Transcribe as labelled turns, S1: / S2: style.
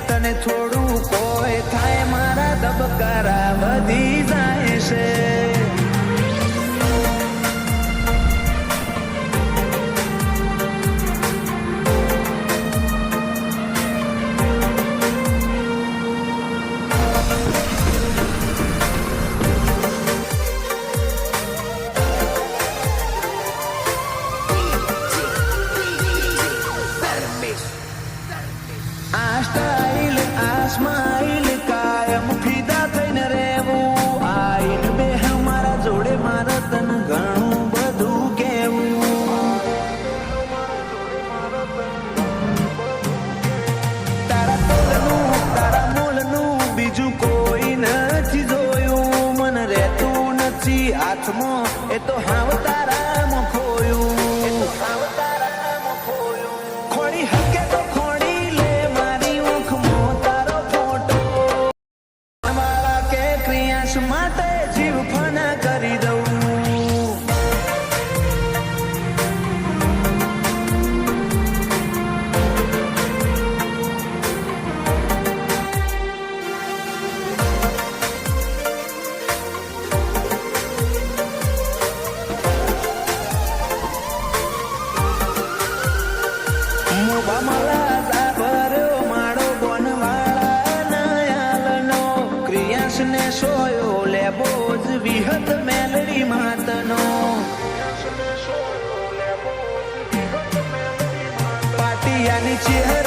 S1: તને થોડું કોઈ થાય મારા ધબકારા વધી જાય છે. આ સ્ટાઇલ આ સ્માઇલ કાયમ ફિદા થઈને રહેવું આઈન બે મારા જોડે મારા તન ઘણું બધું કહેવું. તારા તોલનું તારા મોલનું બીજું કોઈ નથી જોયું. મન રહેતું નથી હાથમાં એ તો હાવ તારામાં ખોયું. ખોડી હકે તો માટે જીવ ફના કરી દઉં. મોબા મારા સાબર્યો માળો બોનવાળા નયાલનો ક્રિયાસને સોયો બોજ વિહત મેલડી માતનો પાટિયાની ચહેરા